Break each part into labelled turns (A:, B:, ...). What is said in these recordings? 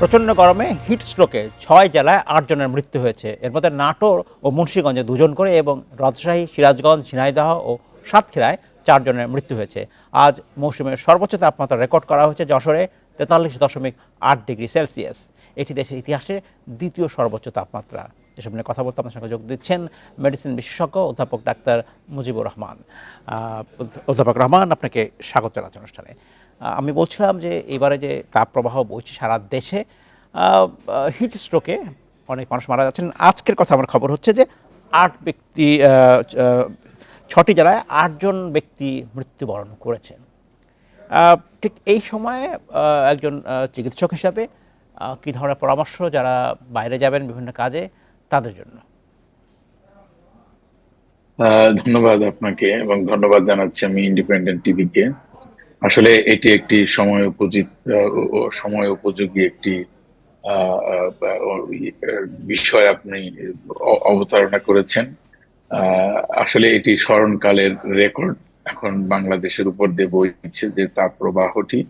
A: প্রচণ্ড গরমে হিট স্ট্রোকে ৬ জেলায় ৮ জনের মৃত্যু হয়েছে। এর মধ্যে নাটোর ও মুন্সিগঞ্জে ২ জন করে এবং রাজশাহী, সিরাজগঞ্জ, ঝিনাইদহ ও সাতক্ষীরায় ৪ জনের মৃত্যু হয়েছে। আজ মৌসুমের সর্বোচ্চ তাপমাত্রা রেকর্ড করা হয়েছে যশোরে ৪৩.৮ ডিগ্রি সেলসিয়াস। এটি দেশের ইতিহাসে দ্বিতীয় সর্বোচ্চ তাপমাত্রা। এসব নিয়ে কথা বলতে আপনার সঙ্গে যোগ দিচ্ছেন মেডিসিন বিশেষজ্ঞ অধ্যাপক ডাক্তার মুজিবুর রহমান। অধ্যাপক রহমান, আপনাকে স্বাগত জানাচ্ছি অনুষ্ঠানে। আমি বলছিলাম যে এবারে যে তাপপ্রবাহ বইছে সারা দেশে, হিট স্ট্রোকে অনেক মানুষ মারা যাচ্ছেন। আজকের কথা আমার খবর হচ্ছে যে ৮ ব্যক্তি, ৬টি জেলায় ৮ জন ব্যক্তি মৃত্যুবরণ করেছেন। ঠিক এই সময়ে একজন চিকিৎসক হিসাবে কী ধরনের পরামর্শ যারা বাইরে যাবেন বিভিন্ন কাজে তাদের জন্য?
B: ধন্যবাদ আপনাকে এবং ধন্যবাদ জানাচ্ছি আমি ইন্ডিপেন্ডেন্ট টিভিকে। আসলে এটি একটি সময় উপযোগী একটি আহ, আহ, বিষয় আপনি অবতারণা করেছেন। আসলে এটি স্মরণকালের রেকর্ড এখন বাংলাদেশের উপর দিয়ে বইছে যে তাপ প্রবাহটি,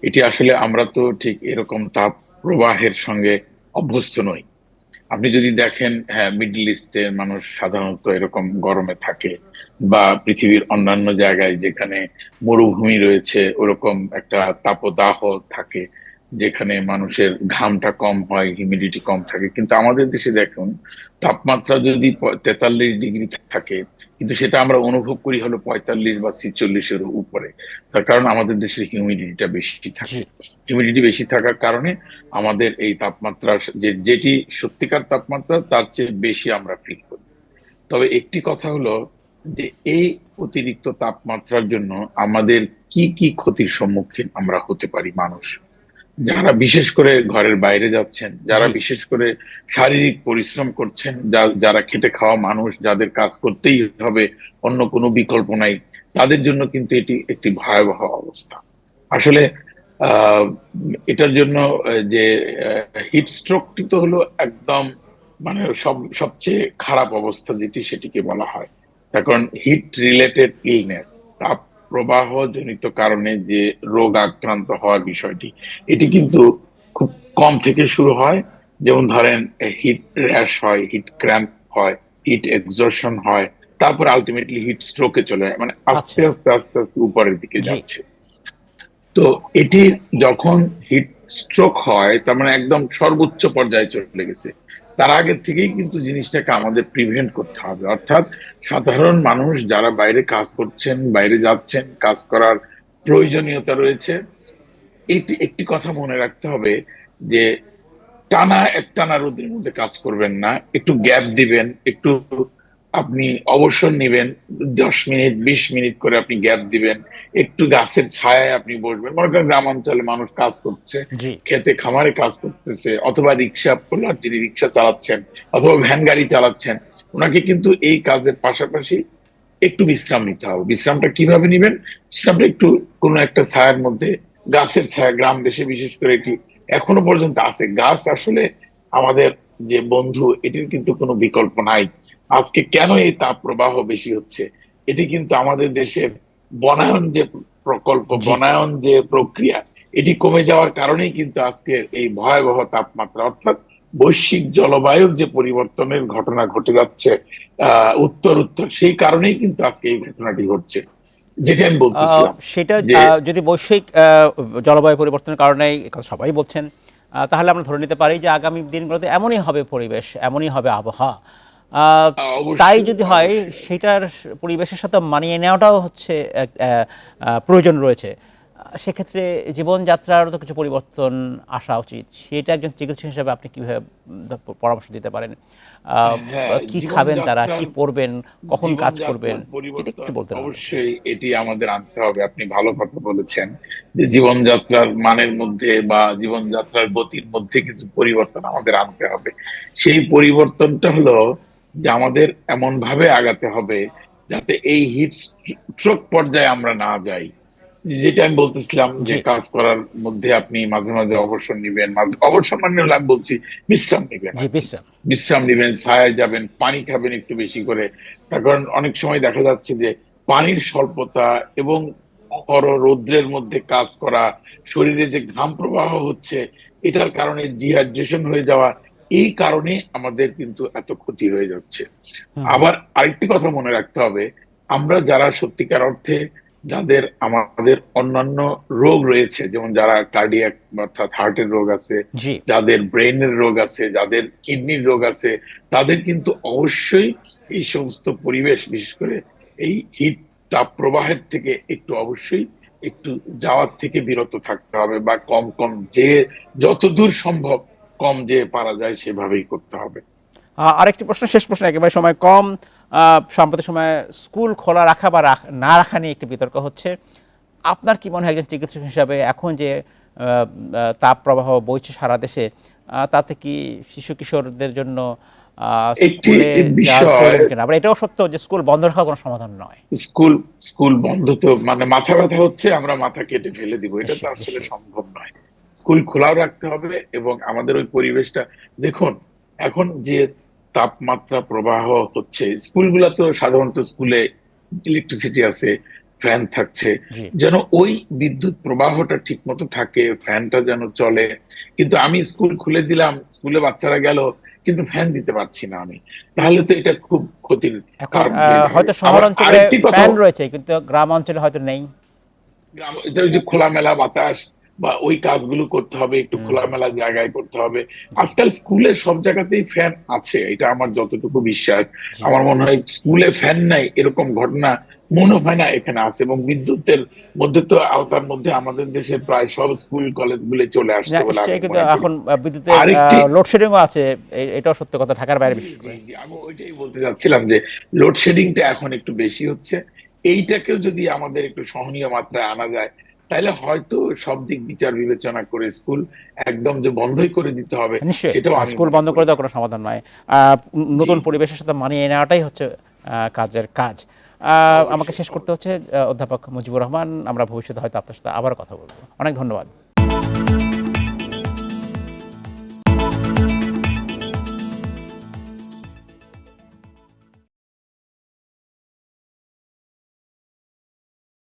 B: এটি আসলে আমরা তো ঠিক এরকম তাপ প্রবাহের সঙ্গে অভ্যস্ত নই। আপনি যদি দেখেন, হ্যাঁ, মিডল ইস্টের মানুষ সাধারণত এরকম গরমে থাকে, বা পৃথিবীর অন্যান্য জায়গায় যেখানে মরুভূমি রয়েছে ওরকম একটা তাপদাহ থাকে, যেখানে মানুষের ঘামটা কম হয়, হিউমিডিটি কম থাকে। কিন্তু আমাদের দেশে দেখুন, তাপমাত্রা যদি 43 ডিগ্রি থাকে, কিন্তু সেটা আমরা অনুভব করি হলো 45 বা 46-এর উপরে। তার কারণ আমাদের দেশের হিউমিডিটিটা বেশি
A: জি।
B: থাকে। হিউমিডিটি বেশি থাকার কারণে আমাদের এই তাপমাত্রা, যেটি সত্যিকার তাপমাত্রা, তার চেয়ে বেশি আমরা ফিল করি। তবে একটি কথা হলো যে এই অতিরিক্ত তাপমাত্রার জন্য আমাদের কি কি ক্ষতির সম্মুখীন আমরা হতে পারি মানুষ, যারা বিশেষ করে ঘরের বাইরে যাচ্ছেন, যারা
A: জি।
B: বিশেষ করে শারীরিক পরিশ্রম করছেন, যারা খেটে খাওয়া মানুষ, যাদের কাজ করতেই হবে, অন্য কোনো বিকল্প নাই, তাদের জন্য কিন্তু এটি একটি ভয়াবহ অবস্থা। আসলে আহ এটার জন্য যে হিট স্ট্রোকটি তো হলো একদম, মানে সবচেয়ে খারাপ অবস্থা যেটি, সেটিকে বলা হয়। তার কারণ হিট রিলেটেড ইলনেস, তাপ প্রবাহ জনিত কারণে যে রোগ আক্রান্ত হওয়ার বিষয়টি, এটি কিন্তু খুব কম থেকে শুরু হয়। যেমন ধরেন, হিট র্যাশ হয়, হিট ক্র্যাম্প হয়, হিট এক্সজর্শন হয়, তারপর আলটিমেটলি হিট স্ট্রোকে চলে যায়, মানে আস্তে
A: আচ্ছা।
B: আস্তে আস্তে আস্তে উপরের দিকে
A: জি।
B: যাচ্ছে। তো এটি যখন হিট স্ট্রোক হয়, তার মানে একদম সর্বোচ্চ পর্যায়ে চলে গেছে। তার আগে থেকেই কিন্তু জিনিসটাকে আমাদের প্রিভেন্ট করতে হবে। অর্থাৎ সাধারণ মানুষ যারা বাইরে কাজ করছেন, বাইরে যাচ্ছেন, কাজ করার প্রয়োজনীয়তা রয়েছে, এটি একটি কথা মনে রাখতে হবে যে একটানা রোদের মধ্যে কাজ করবেন না, একটু গ্যাপ দিবেন, একটু আপনি অবসর নিবেন, 10 মিনিট 20 মিনিট করে আপনি গ্যাপ দিবেন, একটু গাছের ছায়ায় আপনি বসবেন। মনে করেন গ্রাম অঞ্চলে মানুষ কাজ করছে,
A: জি।
B: খেতে খামারে কাজ করতেছে, অথবা রিক্সা পোলার যিনি রিক্সা চালাচ্ছেন, অথবা ভ্যান গাড়ি চালাচ্ছেন, ওনাকে কিন্তু এই কাজের পাশাপাশি একটু বিশ্রাম নিতে হবে। বিশ্রামটা কিভাবে নিবেন? বিশ্রামটা একটু কোনো একটা ছায়ার মধ্যে, গাছের ছায়া, গ্রাম দেশে বিশেষ করে এটি এখনো পর্যন্ত আছে। গাছ আসলে আমাদের যে বন্ধু, এটির কিন্তু কোনো বিকল্প নাই। আজকে কেন এই তাপ প্রবাহ বেশি হচ্ছে, এটি কিন্তু আমাদের দেশের বনায়ন যে প্রকল্প,
A: জি।
B: বনায়ন যে প্রক্রিয়া, এটি কমে যাওয়ার কারণেই কিন্তু আজকে এই ভয়াবহ তাপমাত্রা, অর্থাৎ বৈশ্বিক জলবায়ুর যে পরিবর্তনের ঘটনা ঘটে যাচ্ছে উত্তর উত্তর, সেই কারণেই কিন্তু আজকে এই ঘটনাটি ঘটছে, যেটা আমি বলতেছিলাম
A: সেটা
B: যে
A: যদি বৈশ্বিক জলবায়ু পরিবর্তনের কারণেই, এ কথা সবাই বলছেন, তাহলে আমরা ধরে নিতে পারি যে আগামী দিনগুলোতে এমনই হবে পরিবেশ, এমনই হবে আবহাওয়া। আহ, তাই
B: অবশ্যই
A: যদি হয়,
B: অবশ্যই।
A: সেটার পরিবেশের সাথে মানিয়ে নেওয়াটাও হচ্ছে প্রয়োজন রয়েছে। সেক্ষেত্রে জীবনযাত্রারও তো কিছু পরিবর্তন আসা উচিত। সেটা একজন চিকিৎসক হিসেবে আপনি কীভাবে পরামর্শ দিতে পারেন?
B: হ্যাঁ,
A: কি খাবেন তারা, কি
B: জীবনযাত্রার
A: পরবেন, কখন কাজ করবেন,
B: জীবনযাত্রার
A: যদি একটু
B: পরিবর্তন
A: বলতেন আমাদের।
B: অবশ্যই এটি আমাদের আনতে হবে। আপনি ভালো কথা বলেছেন যে জীবনযাত্রার মানের মধ্যে বা জীবনযাত্রার গতির মধ্যে কিছু পরিবর্তন আমাদের আনতে হবে। সেই পরিবর্তনটা হলো যে আমাদের এমন ভাবে আগাতে হবে যাতে এই হিট স্ট্রোক পর্যায়ে আমরা না যাই। যেটা আমি বলতেছিলাম যে
A: জি।
B: কাজ করার মধ্যে আপনি মাঝে মাঝে অবসর নিবেন, মাঝে অবসর মানে হলো আমি বলছি বিশ্রাম নিবেন
A: জি,
B: আর কি।
A: বিশ্রাম।
B: বিশ্রাম নিবেন, ছায়ায় যাবেন, পানি খাবেন একটু বেশি করে। তার কারণ অনেক সময় দেখা যাচ্ছে যে পানির স্বল্পতা এবং রৌদ্রের মধ্যে কাজ করা, শরীরে যে ঘাম প্রবাহ হচ্ছে, এটার কারণে ডিহাইড্রেশন হয়ে যাওয়া, এই কারণে আমাদের কিন্তু এত ক্ষতি হয়ে যাচ্ছে।
A: হুম, হুম।
B: আবার আরেকটি কথা মনে রাখতে হবে, আমরা যারা সত্যিকার অর্থে যাদের আমাদের অন্যান্য রোগ রয়েছে, যেমন যারা কার্ডিয়াক অর্থাৎ হার্টের রোগ আছে,
A: জি।
B: যাদের ব্রেনের রোগ আছে, যাদের কিডনির রোগ আছে, তাদের কিন্তু অবশ্যই এই সমস্ত পরিবেশ, বিশেষ করে এই হিট তাপ প্রবাহের থেকে একটু অবশ্যই একটু যাওয়ার থেকে বিরত থাকতে হবে, বা কম কম যে যতদূর সম্ভব কম যে পারা যায় সেভাবেই করতে হবে।
A: আরেকটি প্রশ্ন, শেষ প্রশ্ন, একেবারে সময় কম। সাম্প্রতিক সময়ে স্কুল খোলা রাখা বা না রাখা নিয়ে একটি বিতর্ক হচ্ছে। আপনার কি মনে হয় একজন চিকিৎসক হিসাবে এখন যে তাপ প্রবাহ বইছে সারা দেশে, তাতে কি শিশু কিশোরদের জন্য
B: একটি
A: স্কুলে যাওয়ার
B: বিষয়,
A: প্রয়োজন কিনা? আবার এটাও সত্য যে স্কুল বন্ধ রাখা কোনো সমাধান নয়।
B: স্কুল স্কুল বন্ধ তো মানে মাথা ব্যথা হচ্ছে আমরা মাথা কেটে ফেলে দিব, এটা তো
A: নিশ্চয়ই,
B: আসলে
A: নিশ্চয়ই।
B: সম্ভব নয়। স্কুল খোলাও রাখতে হবে এবং আমাদের ওই পরিবেশটা দেখুন। এখন যে তাপমাত্রা প্রবাহ হচ্ছে, স্কুলগুলো তো সাধারণত স্কুলে ইলেকট্রিসিটি আছে, ফ্যান থাকছে,
A: জি।
B: যেন ওই বিদ্যুৎ প্রবাহটা ঠিক মতো থাকে, ফ্যানটা যেন চলে। কিন্তু আমি স্কুল খুলে দিলাম, স্কুলে বাচ্চারা গেল, কিন্তু ফ্যান দিতে পারছি না আমি, তাহলে তো এটা খুব ক্ষতির
A: এখন
B: কারণ হয়ে দাঁড়াবে।
A: হয়তো শহর
B: আবার
A: অঞ্চলে
B: আরেকটি কথা,
A: ফ্যান রয়েছে, কিন্তু গ্রাম অঞ্চলে হয়তো নেই।
B: এটা ওই যে খোলামেলা বাতাস বা ওই কাজগুলো করতে হবে, একটু
A: হুম, হুম।
B: খোলামেলা জায়গায় করতে হবে।
A: জি,
B: আজকাল স্কুলের সব জায়গাতেই ফ্যান আছে, এটা আমার যতটুকু বিশ্বাস।
A: জি।
B: আমার মনে হয় স্কুলে ফ্যান নাই এরকম ঘটনা মনে হয় না এখানে আছে, এবং বিদ্যুতের মধ্যে তো আওতার মধ্যে আমাদের দেশে প্রায় সব স্কুল কলেজ গুলো চলে আসছে
A: না,
B: বলে আমি
A: নিশ্চয়ই, কিন্তু
B: মনে করি।
A: এখন বিদ্যুতের
B: আরেকটি,
A: লোডশেডিংও আছে। এটাও সত্য কথা, ঢাকার বাইরে
B: জি
A: বিশেষ
B: জি
A: করে।
B: জি, আমি ওইটাই বলতে চাচ্ছিলাম যে লোডশেডিংটা এখন একটু বেশি হচ্ছে। এইটাকেও যদি আমাদের একটু সহনীয় মাত্রায় আনা যায়, তাহলে হয়তো সব দিক বিচার বিবেচনা করে স্কুল একদম যে বন্ধই করে দিতে হবে
A: নিশ্চয়ই,
B: সেটাও আমি
A: স্কুল
B: মনে
A: বন্ধ
B: করি
A: করে
B: না।
A: দেওয়া কোনো সমাধান নয়।
B: জি
A: নতুন
B: জি,
A: পরিবেশের সাথে মানিয়ে নেওয়াটাই হচ্ছে কাজের কাজ। আমাকে
B: অবশ্যই
A: শেষ করতে
B: অবশ্যই।
A: হচ্ছে। অধ্যাপক মুজিবুর রহমান, আমরা ভবিষ্যতে হয়তো আপনার সাথে আবার কথা বলবো। অনেক ধন্যবাদ।